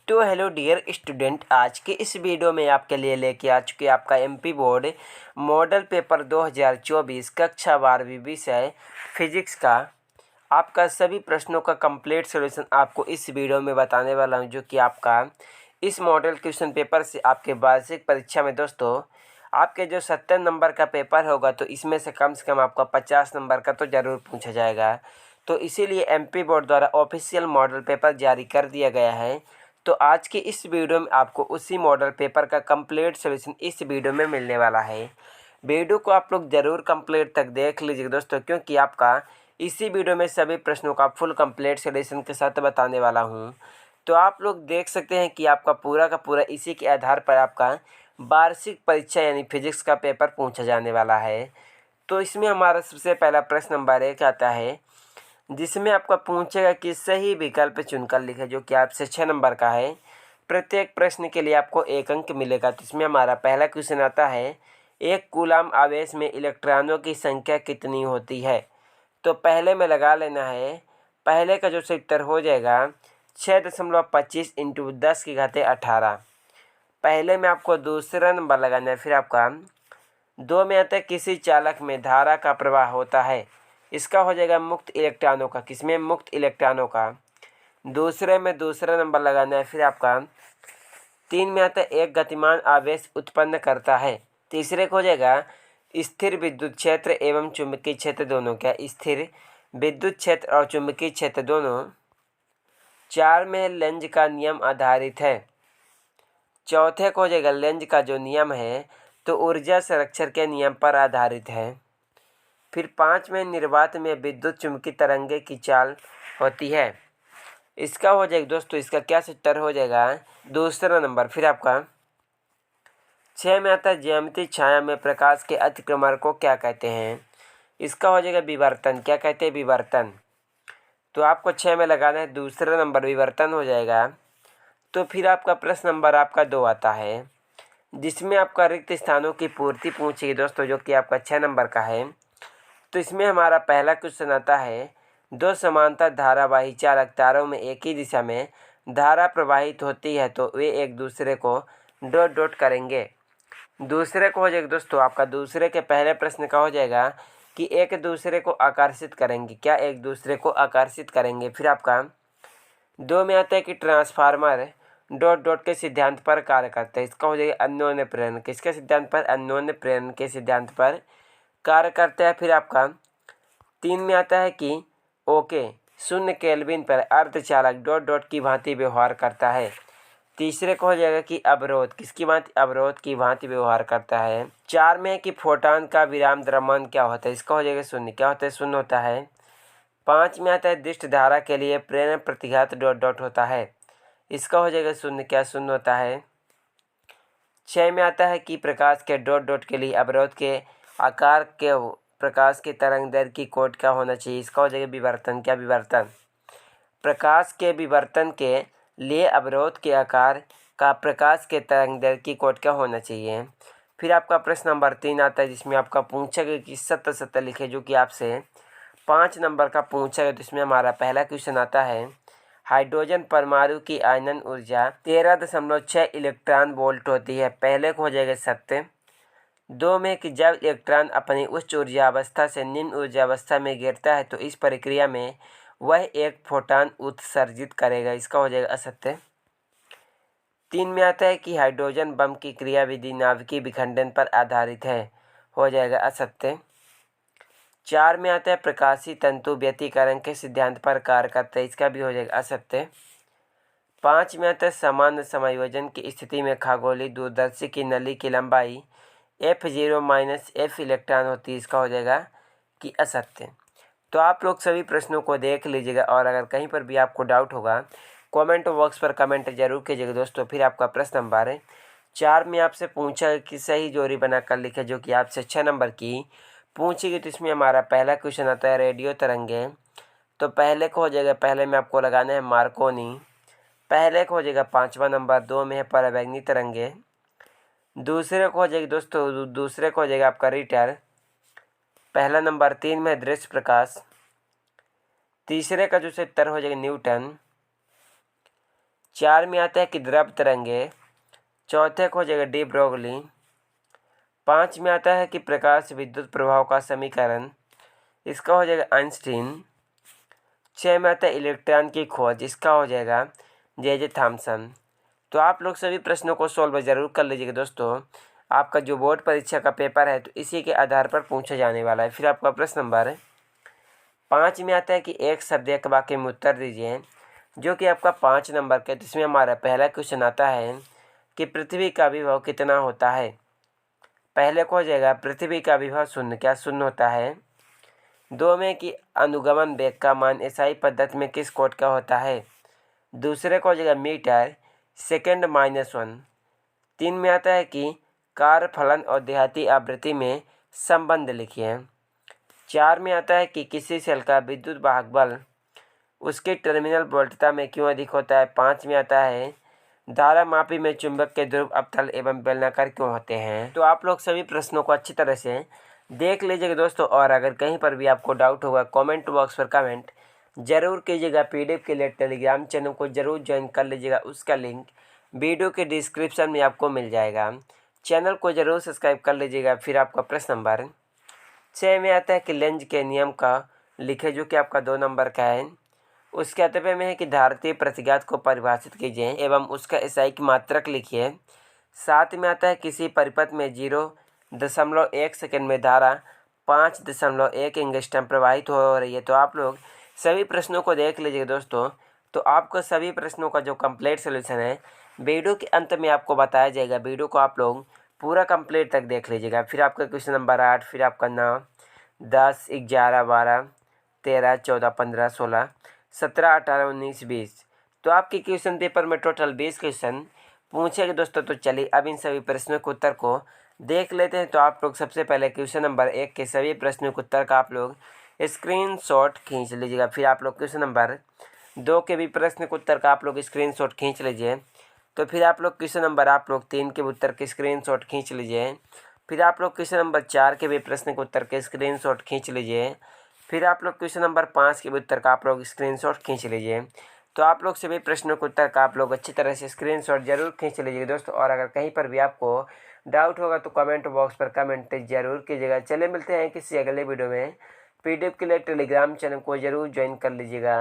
तो hello dear student, आज के इस वीडियो में आपके लिए लेके आ चुके आपका एमपी बोर्ड मॉडल पेपर 2024 कक्षा 12वीं विषय फिजिक्स का आपका सभी प्रश्नों का कंप्लीट सॉल्यूशन आपको इस वीडियो में बताने वाला हूं, जो कि आपका इस मॉडल क्वेश्चन पेपर से आपके वार्षिक परीक्षा में दोस्तों आपके जो 70 नंबर का पेपर होगा, तो इसमें से कम आपका 50 नंबर का तो ज़रूर पूछा जाएगा। तो इसीलिए एमपी बोर्ड द्वारा ऑफिशियल मॉडल पेपर जारी कर दिया गया है। तो आज की इस वीडियो में आपको उसी मॉडल पेपर का कंप्लीट सॉल्यूशन इस वीडियो में मिलने वाला है। वीडियो को आप लोग ज़रूर कंप्लीट तक देख लीजिए दोस्तों, क्योंकि आपका इसी वीडियो में सभी प्रश्नों का फुल कंप्लीट सॉल्यूशन के साथ बताने वाला हूं। तो आप लोग देख सकते हैं कि आपका पूरा का पूरा इसी के आधार पर आपका वार्षिक परीक्षा यानी फिजिक्स का पेपर पूछा जाने वाला है। तो इसमें हमारा सबसे पहला प्रश्न नंबर 1 आता है, जिसमें आपका पूछेगा कि सही विकल्प चुनकर लिखें, जो कि आपसे 6 नंबर का है। प्रत्येक प्रश्न के लिए आपको 1 अंक मिलेगा। तो इसमें हमारा पहला क्वेश्चन आता है, एक कूलाम आवेश में इलेक्ट्रॉनों की संख्या कितनी होती है। तो पहले में लगा लेना है, पहले का जो उत्तर हो जाएगा 6.25 इंटू 10⁻18। पहले में आपको दूसरा नंबर लगाना है। फिर आपका 2 में आता है, किसी चालक में धारा का प्रवाह होता है। इसका हो जाएगा मुक्त इलेक्ट्रॉनों का। किसमें? मुक्त इलेक्ट्रॉनों का। दूसरे में दूसरा नंबर लगाना है। फिर आपका 3 में आता है, एक गतिमान आवेश उत्पन्न करता है। तीसरे को हो जाएगा स्थिर विद्युत क्षेत्र एवं चुंबकीय क्षेत्र दोनों। क्या? स्थिर विद्युत क्षेत्र और चुंबकीय क्षेत्र दोनों। 4 में लेंज का नियम आधारित है। चौथे को हो जाएगा लेंज का जो नियम है तो ऊर्जा संरक्षण के नियम पर आधारित है। फिर 5 में निर्वात में विद्युत चुम्बकीय तरंगे की चाल होती है। इसका हो जाएगा दोस्तों, इसका क्या उत्तर हो जाएगा? दूसरा नंबर। फिर आपका 6 में आता है, ज्यामितीय छाया में प्रकाश के अतिक्रमण को क्या कहते हैं। इसका हो जाएगा विवर्तन। क्या कहते हैं? विवर्तन। तो आपको 6 में लगाना है, दूसरा नंबर विवर्तन हो जाएगा। तो फिर आपका प्रश्न नंबर आपका 2 आता है, जिसमें आपका रिक्त स्थानों की पूर्ति पूछेगी दोस्तों, जो कि आपका 6 नंबर का है। तो इसमें हमारा पहला क्वेश्चन आता है, दो समांतर धारावाही चालक तारों में एक ही दिशा में धारा प्रवाहित होती है तो वे एक दूसरे को डॉट डॉट करेंगे। दूसरे को हो जाएगा दोस्तों, आपका दूसरे के पहले प्रश्न का हो जाएगा कि एक दूसरे को आकर्षित करेंगे। क्या? एक दूसरे को आकर्षित करेंगे। फिर आपका 2 में आता है कि ट्रांसफार्मर डॉट डॉट के सिद्धांत पर कार्य करते हैं। इसका हो जाएगा अन्योन्य प्रेरण। किसके सिद्धांत पर? अन्योन्य प्रेरण के सिद्धांत पर कार्य करते हैं। फिर आपका 3 में आता है कि ओके 0 केल्विन पर अर्धचालक डॉट डॉट की भांति व्यवहार करता है। तीसरे को हो जाएगा कि अवरोध किसकी भांति? अवरोध की भांति व्यवहार करता है। 4 में है कि फोटॉन का विराम द्रव्यमान क्या होता है। इसका हो जाएगा 0। क्या होता है? 0 होता है। 5 में आता है, दिष्ट धारा के लिए प्रेरण प्रतिघात डॉट डॉट होता है। इसका हो जाएगा 0। क्या? 0 होता है। 6 में आता है कि प्रकाश के डॉट डॉट के लिए अवरोध के आकार के प्रकाश की तरंग दैर्घ्य की कोट क्या होना चाहिए। इसका हो जाएगा विवर्तन। क्या? विवर्तन। प्रकाश के विवर्तन के लिए अवरोध के आकार का प्रकाश के तरंग दैर्घ्य की कोट क्या होना चाहिए। फिर आपका प्रश्न नंबर 3 आता है, जिसमें आपका पूछा गया कि 70 लिखे, जो कि आपसे 5 नंबर का पूछा गया। तो इसमें हमारा पहला क्वेश्चन आता है, हाइड्रोजन परमाणु की आयनन ऊर्जा 13.6 इलेक्ट्रॉन वोल्ट होती है। पहले को हो जाएगा सत्य। 2 में कि जब इलेक्ट्रॉन अपनी उच्च ऊर्जा अवस्था से निम्न ऊर्जा अवस्था में गिरता है तो इस प्रक्रिया में वह एक फोटॉन उत्सर्जित करेगा। इसका हो जाएगा असत्य। 3 में आता है कि हाइड्रोजन बम की क्रियाविधि नाभिकीय विखंडन पर आधारित है। हो जाएगा असत्य। 4 में आता है, प्रकाशीय तंतु व्यतिकरण के सिद्धांत पर कार्य करते हैं। इसका भी हो जाएगा असत्य। 5 में आता है, सामान्य समायोजन की स्थिति में खगोलीय दूरदर्शी की नली की लंबाई F0 - F इलेक्ट्रॉन होती है। इसका हो जाएगा कि असत्य। तो आप लोग सभी प्रश्नों को देख लीजिएगा, और अगर कहीं पर भी आपको डाउट होगा कमेंट बॉक्स पर कमेंट जरूर कीजिएगा दोस्तों। फिर आपका प्रश्न नंबर 4 में आपसे पूछा कि सही जोड़ी बनाकर लिखे, जो कि आपसे 6 नंबर की पूछी गई। तो इसमें हमारा पहला क्वेश्चन आता है, रेडियो तरंगे। तो पहले को हो जाएगा, पहले में आपको लगाना है मार्कोनी। पहले को हो जाएगा 5वां नंबर। 2 में है परावैंगनी तरंगे। दूसरे को हो जाएगी दोस्तों, दूसरे को हो जाएगा आपका रिटर। पहला नंबर। 3 में दृश्य प्रकाश। तीसरे का जो उत्तर हो जाएगा न्यूटन। 4 में आता है कि द्रव तरंगे, चौथे को हो जाएगा डी ब्रोगली। 5 में आता है कि प्रकाश विद्युत प्रभाव का समीकरण, इसका हो जाएगा आइंस्टीन। 6 में आता है इलेक्ट्रॉन की खोज, इसका हो जाएगा जे थॉमसन। तो आप लोग सभी प्रश्नों को सॉल्व जरूर कर लीजिएगा दोस्तों। आपका जो बोर्ड परीक्षा का पेपर है तो इसी के आधार पर पूछा जाने वाला है। फिर आपका प्रश्न नंबर 5 में आता है कि एक शब्द एक वाक्य में उत्तर दीजिए, जो कि आपका 5 नंबर का है। तो इसमें हमारा पहला क्वेश्चन आता है कि पृथ्वी का विभव कितना होता है। पहले को हो जाएगा पृथ्वी का विभव शून्य, क्या शून्य होता है। 2 में कि अनुगमन वेग का मान एसआई पद्धति में किस कोट का होता है। दूसरे को हो जाएगा मीटर सेकेंड -1। 3 में आता है कि कार्य फलन और देहाती आवृत्ति में संबंध लिखिए। 4 में आता है कि किसी सेल का विद्युत वाहक बल उसके टर्मिनल वोल्टता में क्यों अधिक होता है। 5 में आता है धारा मापी में चुंबक के ध्रुव अवतल एवं बेलनाकार क्यों होते हैं। तो आप लोग सभी प्रश्नों को अच्छी तरह से देख लीजिएगा दोस्तों, और अगर कहीं पर भी आपको डाउट होगा कमेंट बॉक्स पर कमेंट जरूर कीजिएगा। पीडीएफ के लिए टेलीग्राम चैनल को जरूर ज्वाइन कर लीजिएगा, उसका लिंक वीडियो के डिस्क्रिप्शन में आपको मिल जाएगा। चैनल को जरूर सब्सक्राइब कर लीजिएगा। फिर आपका प्रश्न नंबर 6 में आता है कि लेंज के नियम का लिखे, जो कि आपका 2 नंबर का है। उसके अतः में है कि धारतीय प्रतिघात को परिभाषित कीजिए एवं उसका एसआई मात्रक लिखिए। 7 में आता है किसी परिपथ में 0.1 सेकेंड में धारा 5.1 एंगस्ट्रम प्रवाहित हो रही है। तो आप लोग सभी प्रश्नों को देख लीजिएगा दोस्तों। तो आपको सभी प्रश्नों का जो कंप्लीट सोल्यूशन है वीडियो के अंत में आपको बताया जाएगा। वीडियो को आप लोग पूरा कंप्लीट तक देख लीजिएगा। फिर आपका क्वेश्चन नंबर 8, फिर आपका 9, 10, 11, 12, 13, 14, 15, 16, 17, 18, 19, 20। तो आपके क्वेश्चन पेपर में टोटल 20 क्वेश्चन पूछेंगे दोस्तों। तो चलिए अब इन सभी प्रश्नों के उत्तर को देख लेते हैं। तो आप लोग सबसे पहले क्वेश्चन नंबर 1 के सभी प्रश्नों के उत्तर का आप लोग स्क्रीनशॉट खींच लीजिएगा। फिर आप लोग क्वेश्चन नंबर 2 के भी प्रश्न के उत्तर का आप लोग स्क्रीनशॉट खींच लीजिए। तो फिर आप लोग क्वेश्चन नंबर आप लोग 3 के उत्तर के स्क्रीनशॉट खींच लीजिए। फिर आप लोग क्वेश्चन नंबर 4 के भी प्रश्न के उत्तर के स्क्रीनशॉट खींच लीजिए। फिर आप लोग क्वेश्चन नंबर 5 के भी उत्तर का आप लोग स्क्रीनशॉट खींच लीजिए। तो आप लोग सभी प्रश्नों के उत्तर का आप लोग अच्छी तरह से स्क्रीनशॉट जरूर खींच लीजिएगा दोस्तों। और अगर कहीं पर भी आपको डाउट होगा तो कमेंट बॉक्स पर कमेंट जरूर कीजिएगा। चलिए मिलते हैं किसी अगले वीडियो में। पीडीएफ के लिए टेलीग्राम चैनल को जरूर ज्वाइन कर लीजिएगा।